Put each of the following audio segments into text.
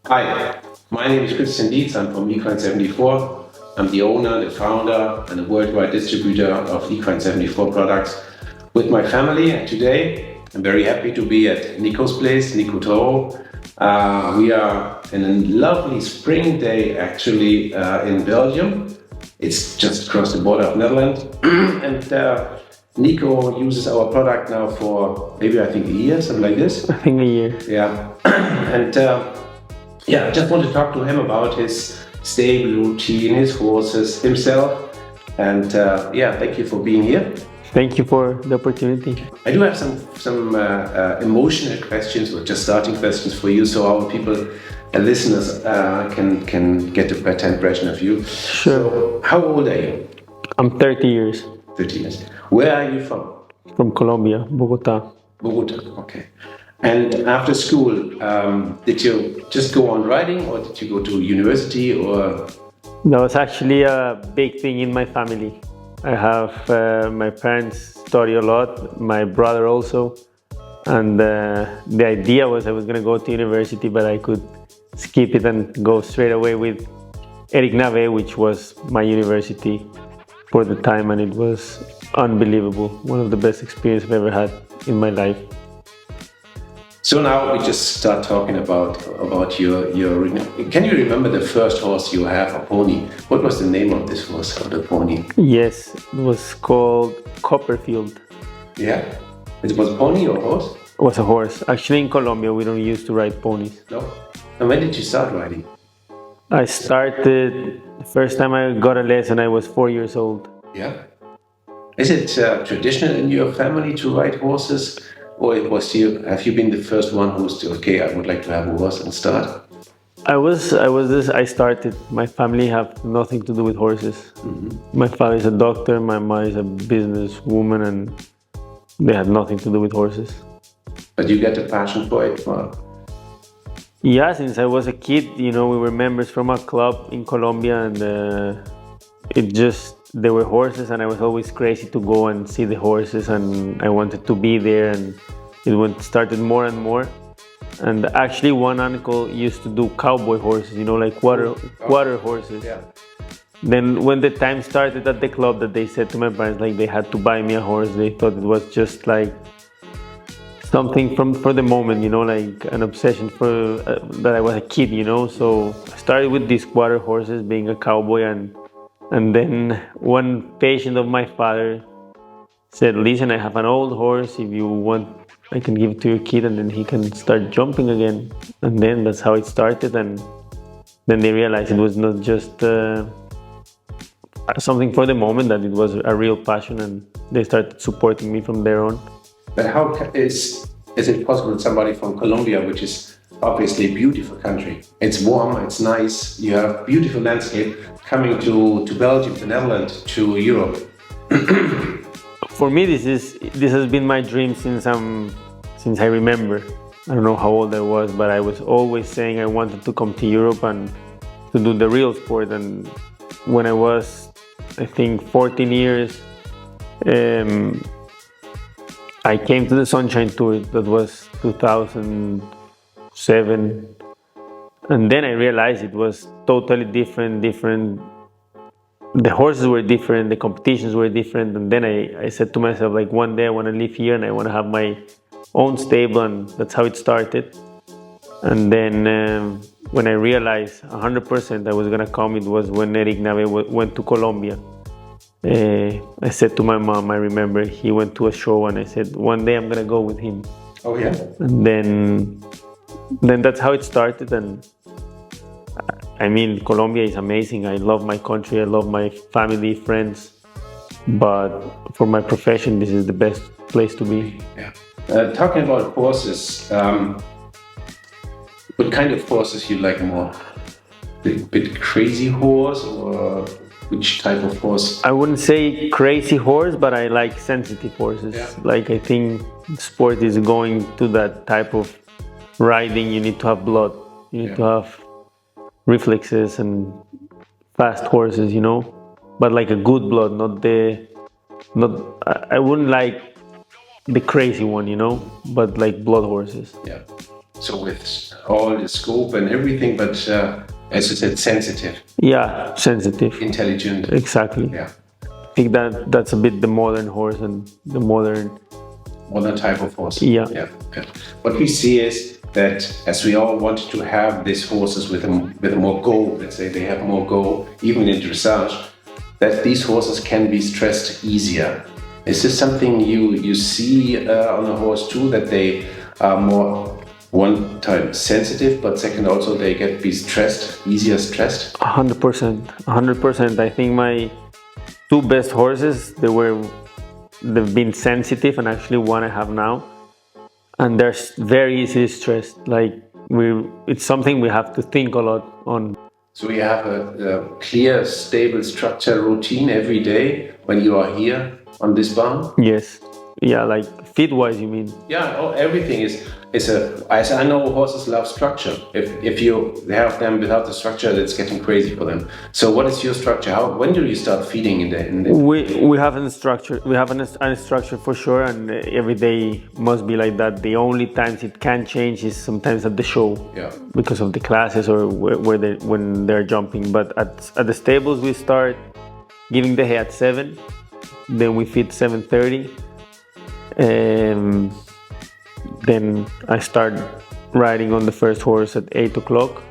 Hi, my name is Christian Dietz. I'm from Equine 74. I'm the owner, the founder, and a worldwide distributor of Equine 74 products with my family. And today, I'm very happy to be at Nico's place, Nico Toro. We are in a lovely spring day, actually, in Belgium. It's just across the border of Netherlands. and Nico uses our product now for maybe, I think, a year, something like this. I think a year. Yeah. and I just want to talk to him about his stable routine, his horses, himself. And thank you for being here. Thank you for the opportunity. I do have some emotional questions, or just starting questions for you, so our people and listeners can get a better impression of you. Sure. So, how old are you? I'm 30 years. 30 years. Where are you from? From Colombia, Bogota. Bogota, okay. And after school, did you just go on riding, or did you go to university, or? That was actually a big thing in my family. I have my parents study a lot, my brother also, and the idea was I was going to go to university, but I could skip it and go straight away with Eric Nave, which was my university for the time, and it was unbelievable. One of the best experiences I've ever had in my life. So now we just start talking about your. Can you remember the first horse you have, a pony? What was the name of this horse, or the pony? Yes, it was called Copperfield. Yeah, it was a pony or horse? It was a horse. Actually, in Colombia, we don't used to ride ponies. No. And when did you start riding? I started the first time I got a lesson. I was 4 years old. Yeah. Is it traditional in your family to ride horses? Or have you been the first one who's okay, I would like to have a horse and start? I started. My family have nothing to do with horses. Mm-hmm. My father is a doctor, my mother is a businesswoman, and they had nothing to do with horses. But you get a passion for it? Yeah, since I was a kid, we were members from a club in Colombia, and there were horses, and I was always crazy to go and see the horses, and I wanted to be there, and it started more and more. And actually, one uncle used to do cowboy horses, like quarter horses. Yeah. Then when the time started at the club, that they said to my parents, like, they had to buy me a horse. They thought it was just like something for the moment, like an obsession for that I was a kid, So I started with these quarter horses, being a cowboy, and then one patient of my father said, listen, I have an old horse. If you want, I can give it to your kid, and then he can start jumping again. And then that's how it started. And then they realized it was not just something for the moment, that it was a real passion, and they started supporting me from there on. But how is it possible that somebody from Colombia, which is obviously a beautiful country, it's warm, it's nice, you have beautiful landscape, coming to Belgium, to Netherlands, to Europe? For me, this has been my dream since I remember. I don't know how old I was, but I was always saying I wanted to come to Europe and to do the real sport. And when I was, I think, 14 years, I came to the Sunshine Tour. That was 2007. And then I realized it was totally different. The horses were different, the competitions were different. And then I said to myself, like, one day I want to live here and I want to have my own stable, and that's how it started. And then when I realized 100% I was going to come, it was when Eric Nave went to Colombia. I said to my mom, I remember he went to a show, and I said, one day I'm going to go with him. Oh, yeah. And then that's how it started. And I mean, Colombia is amazing. I love my country. I love my family, friends. But for my profession, this is the best place to be. Yeah. Talking about horses, what kind of horses you like more? A bit crazy horse, or which type of horse? I wouldn't say crazy horse, but I like sensitive horses. Yeah. Like, I think sport is going to that type of riding. You need to have blood. You need to have reflexes and fast horses, but like a good blood, I wouldn't like the crazy one, but like blood horses. Yeah. So with all the scope and everything, but as you said, sensitive, Yeah, sensitive. intelligent. Exactly. Yeah. I think that's a bit the modern horse and the modern. Type of horse. Yeah. Yeah. What we see is that as we all wanted to have these horses with a more go, let's say they have more go, even in dressage, that these horses can be stressed easier. Is this something you see on a horse too, that they are more one time sensitive, but second also they get be stressed, easier stressed? 100%. 100%. I think my two best horses, they've been sensitive, and actually one I have now, and they're very easily stressed. Like it's something we have to think a lot on. So you have a clear, stable structure routine every day when you are here on this barn? Yes. Yeah, like feed-wise, you mean? Yeah, everything is as I know horses love structure. If you have them without the structure, it's getting crazy for them. So what is your structure? When do you start feeding in the We have a structure. We have a structure for sure, and every day must be like that. The only times it can change is sometimes at the show, Yeah. because of the classes or when they're jumping. But at the stables, we start giving the hay at 7, then we feed 7:30. Then I start riding on the first horse at 8 o'clock,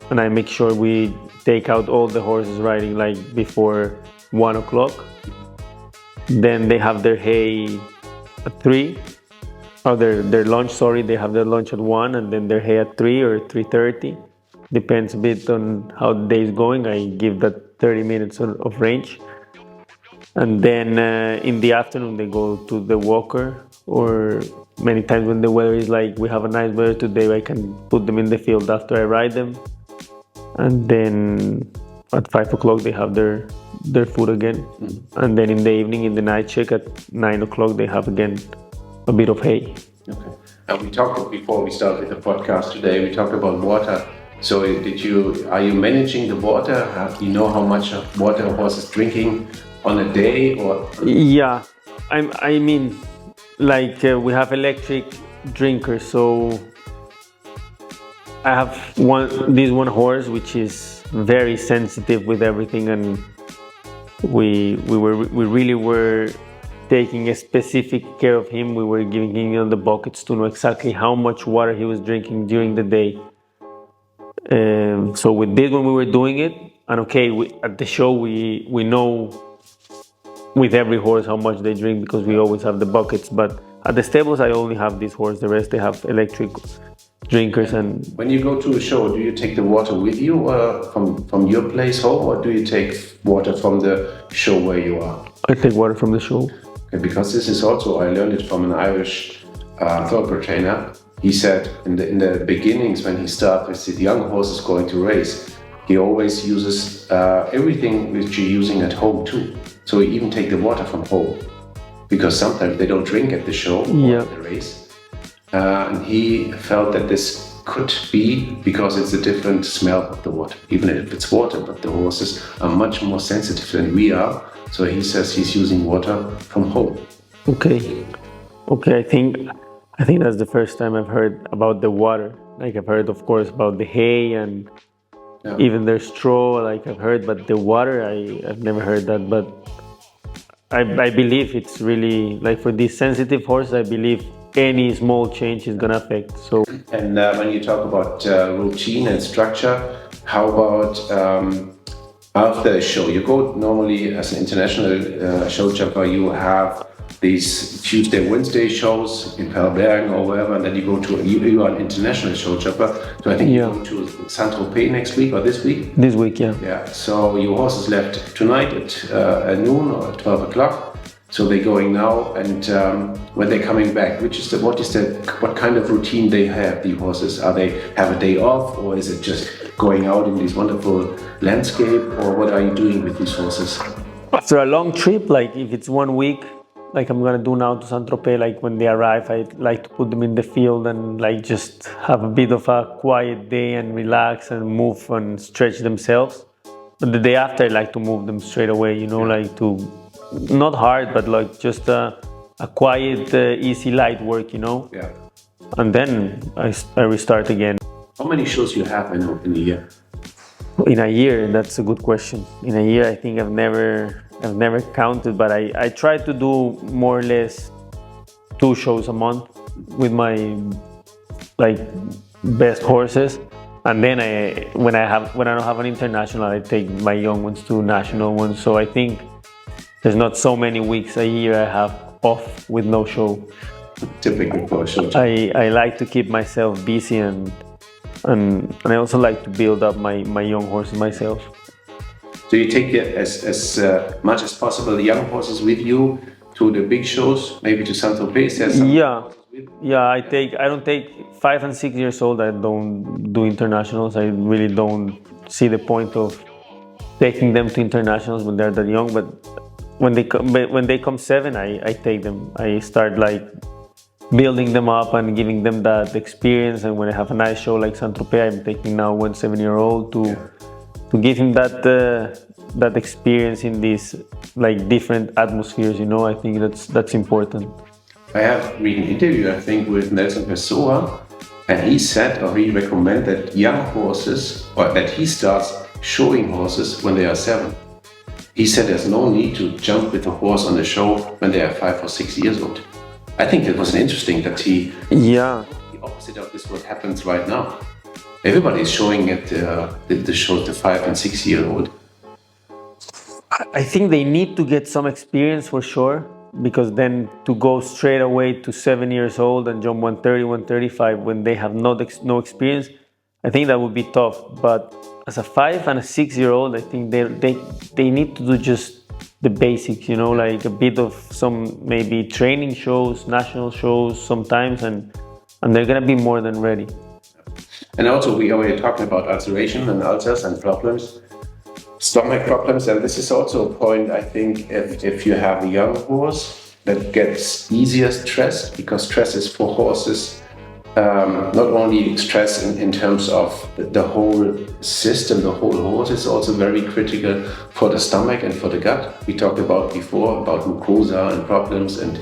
and I make sure we take out all the horses riding like before 1 o'clock. Then they have their hay at 3, or their lunch, sorry, they have their lunch at 1, and then their hay at 3 or 3:30. Depends a bit on how the day is going. I give that 30 minutes of range. And then in the afternoon they go to the walker, or many times when the weather is like we have a nice weather today, I can put them in the field after I ride them. And then at 5 o'clock they have their food again. And then in the evening, in the night check at 9 o'clock, they have again a bit of hay. Okay. And we talked before we started the podcast today, we talked about water. So are you managing the water? Do you know how much water a horse is drinking on a day? Or Yeah, I mean, like we have electric drinkers, so I have this one horse which is very sensitive with everything, and we really were taking a specific care of him. We were giving him the buckets to know exactly how much water he was drinking during the day. So with this, when we were doing it, and at the show we know with every horse how much they drink, because we always have the buckets. But at the stables, I only have this horse. The rest, they have electric drinkers. And when you go to a show, do you take the water with you from your place home, or do you take water from the show where you are? I take water from the show. Okay, because this is also, I learned it from an Irish thoroughbred trainer. He said in the beginnings, when he started with the young horses going to race, he always uses everything which you're using at home too. So he even take the water from home, because sometimes they don't drink at the show or at the race. And he felt that this could be because it's a different smell of the water, even if it's water, but the horses are much more sensitive than we are. So he says he's using water from home. Okay, I think that's the first time I've heard about the water. Like I've heard, of course, about the hay and even their straw. Like I've heard, but the water, I've never heard that. But I believe it's really like for these sensitive horses. I believe any small change is gonna affect. So. And when you talk about routine and structure, how about after a show? You go normally as an international show jumper. You have these Tuesday, Wednesday shows in Belgium or wherever, and then you go to you are an international show jumper. So I think you go to Saint-Tropez next week or this week. This week, yeah. Yeah. So your horses left tonight at noon or 12 o'clock. So they're going now, and when they're coming back, what kind of routine they have? The horses, are they have a day off, or is it just going out in this wonderful landscape, or what are you doing with these horses? After a long trip, like if it's 1 week, like I'm gonna do now to Saint-Tropez, like when they arrive, I like to put them in the field and like just have a bit of a quiet day and relax and move and stretch themselves. But the day after, I like to move them straight away, like to, not hard, but like just a quiet, easy, light work, Yeah. and then I restart again. How many shows you have in a year? In a year, that's a good question. In a year, I think I've never counted, but I try to do more or less 2 shows a month with my best horses, and then when I don't have an international, I take my young ones to national ones. So I think there's not so many weeks a year I have off with no show. Typical for a show. I like to keep myself busy, and I also like to build up my young horses myself. So you take as much as possible the young horses with you to the big shows, maybe to Saint-Tropez? Yeah. I don't take 5 and 6 years old. I don't do internationals. I really don't see the point of taking them to internationals when they're that young. But when they come 7, I take them. I start building them up and giving them that experience. And when I have a nice show like Saint-Tropez, I'm taking now 1 7-year-old to give him that experience in these different atmospheres. I think that's important. I have read an interview, I think, with Nelson Pessoa, and he said, or he recommended that young horses, or that he starts showing horses when they are 7. He said there's no need to jump with a horse on the show when they are 5 or 6 years old. I think that was interesting that the opposite of this what happens right now. Everybody is showing at the show to 5 and 6 year old. I think they need to get some experience for sure, because then to go straight away to 7 years old and jump 130, 135 when they have no experience, I think that would be tough. But as a 5 and a 6 year old, I think they need to do just the basics, like a bit of some maybe training shows, national shows sometimes, and they're gonna be more than ready. And also we already talking about ulceration and ulcers and problems, stomach problems, and this is also a point, I think, if you have a young horse that gets easier stressed, because stress is for horses not only stress in terms of the whole system, the whole horse is also very critical for the stomach and for the gut. We talked about before about mucosa and problems, and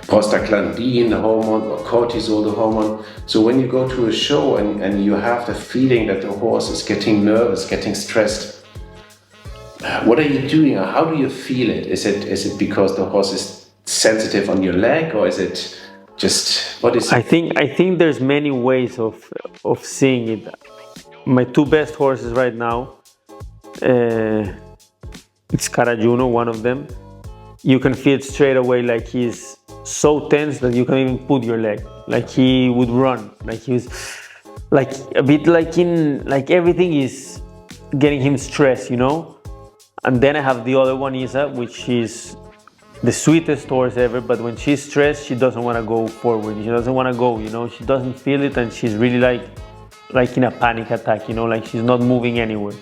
prostaglandin, the hormone, or cortisol, the hormone. So when you go to a show and you have the feeling that the horse is getting nervous, getting stressed, what are you doing? Or how do you feel it? Is it because the horse is sensitive on your leg, or is it just, what is it? I think there's many ways of seeing it. My 2 best horses right now, it's Carajuno, one of them. You can feel it straight away, like he's so tense that you can even put your leg. Like he would run, like he was like a bit like everything is getting him stressed, And then I have the other one, Isa, which is the sweetest horse ever, but when she's stressed, she doesn't want to go forward. She doesn't want to go, She doesn't feel it, and she's really like in a panic attack, like she's not moving anywhere.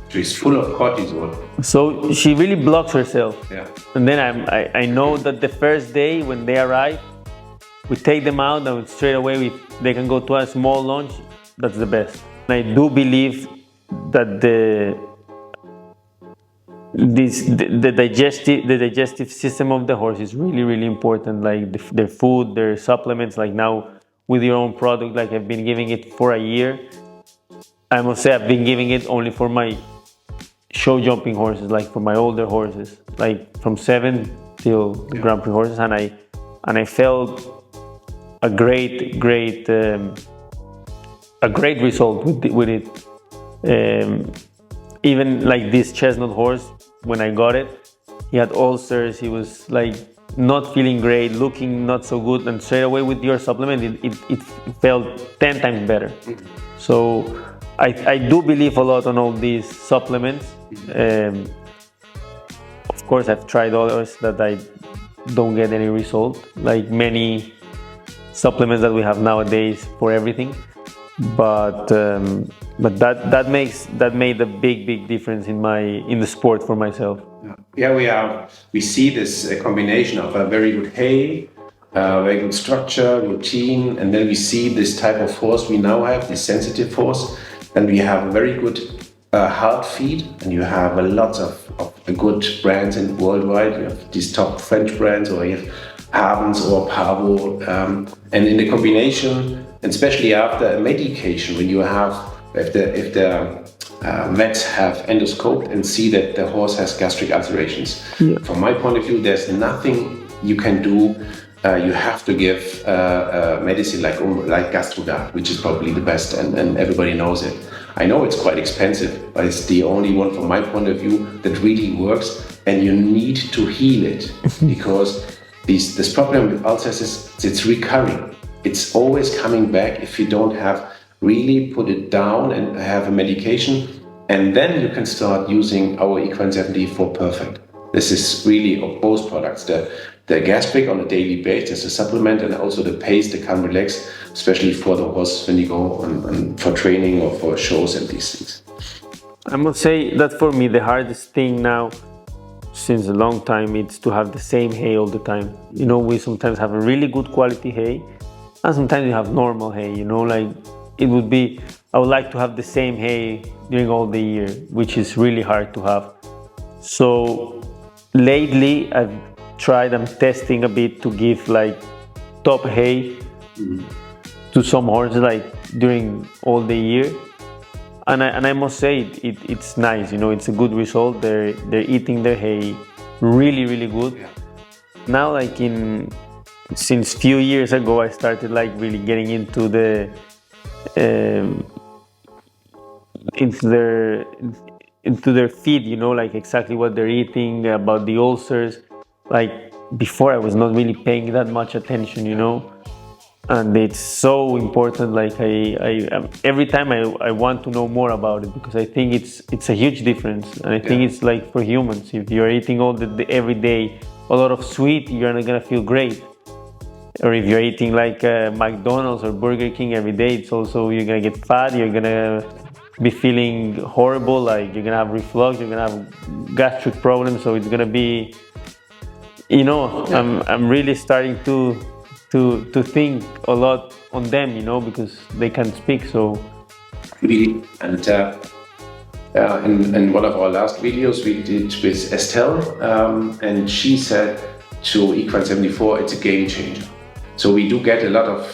She's full of cortisol. So she really blocks herself. Yeah. And then I know that the first day when they arrive, we take them out and straight away they can go to a small lunch. That's the best. And I do believe that the digestive system of the horse is really, really important. Like their food, their supplements. Like now with your own product, like I've been giving it for a year. I must say I've been giving it only for my show jumping horses, like for my older horses, like from 7 till Grand Prix horses, and I felt a great result with it. Even like this chestnut horse, when I got it, he had ulcers. He was like not feeling great, looking not so good, and straight away with your supplement, it felt 10 times better. So I do believe a lot on all these supplements. Of course, I've tried others that I don't get any result, like many supplements that we have nowadays for everything. But that made a big difference in the sport for myself. Yeah, we see this combination of a very good hay, very good structure, routine, and then we see this type of horse we now have, this sensitive horse, and we have a very good hard feed, and you have lots of good brands in worldwide. You have these top French brands, or you have Havens or Pavo, and in the combination, and especially after a medication, when you have, if the vets have endoscoped and see that the horse has gastric ulcerations. Yeah. From my point of view, there's nothing you can do. You have to give medicine like Gastrogard, which is probably the best, and everybody knows it. I know it's quite expensive, but it's the only one from my point of view that really works, and you need to heal it because this problem with ulcers it's recurring. It's always coming back if you don't have really put it down and have a medication, and then you can start using our Equine 74 Perfect. This is really of both products, the gastric on a daily basis, a supplement, and also the pace, the calm relax, especially for the horse when you go on for training or for shows and these things. I must say that for me the hardest thing now since a long time it's to have the same hay all the time. You know, we sometimes have a really good quality hay and sometimes we have normal hay, you know, like it would be, I would like to have the same hay during all the year, which is really hard to have. So lately I'm testing a bit to give like top hay to some horses like during all the year. And I must say it's nice, you know, it's a good result. They're eating their hay really, really good. Yeah. Now like since few years ago I started like really getting into their feed, you know, like exactly what they're eating, about the ulcers. Like before I was not really paying that much attention, you know, and it's so important. Like I every time I want to know more about it because I think it's a huge difference, and I think it's like for humans, if you're eating every day a lot of sweet, you're not gonna feel great. Or if you're eating like McDonald's or Burger King every day, it's also, you're gonna get fat, you're gonna be feeling horrible, like you're gonna have reflux, you're gonna have gastric problems. So it's gonna be, you know, I'm really starting to think a lot on them, you know, because they can't speak. So really, and in one of our last videos we did with Estelle, and she said to Equine 74 it's a game changer. So we do get a lot of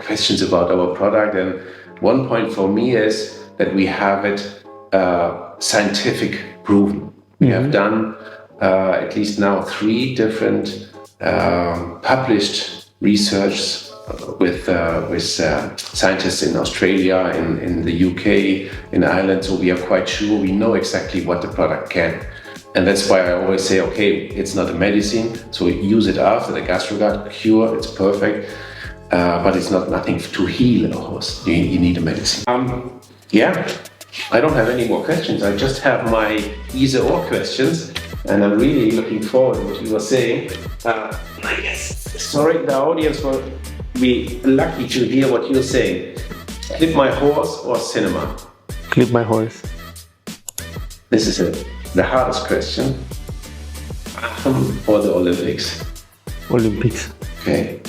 questions about our product, and one point for me is that we have it scientific proven. We have done at least now 3 different published research with scientists in Australia, in the UK, in Ireland. So we are quite sure, we know exactly what the product can. And that's why I always say, okay, it's not a medicine, so use it after the Gastrogard cure, it's perfect, but it's nothing to heal a horse. You need a medicine. I don't have any more questions. I just have my either or questions, and I'm really looking forward to what you were saying. I guess, sorry, the audience will be lucky to hear what you're saying. Clip my horse or cinema? Clip my horse. This is the hardest question. Or the Olympics? Olympics. Okay.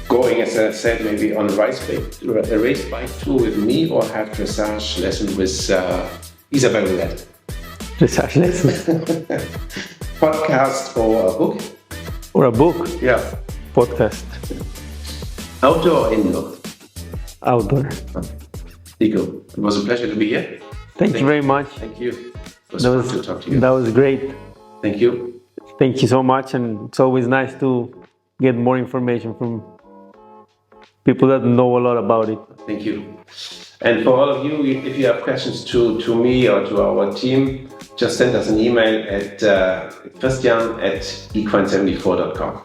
Going, as I said, maybe on a race bike tour with me, or have dressage lesson with Isabel Roulet? Dressage lesson. Podcast or a book? Or a book? Yeah. Podcast. Outdoor or indoor? Outdoor. Nico, it was a pleasure to be here. Thank you very much. Thank you. It was fun to talk to you. That was great. Thank you. Thank you so much, and it's always nice to get more information from people that know a lot about it. Thank you. And for all of you, if you have questions to me or to our team, just send us an email at christian@equine74.com.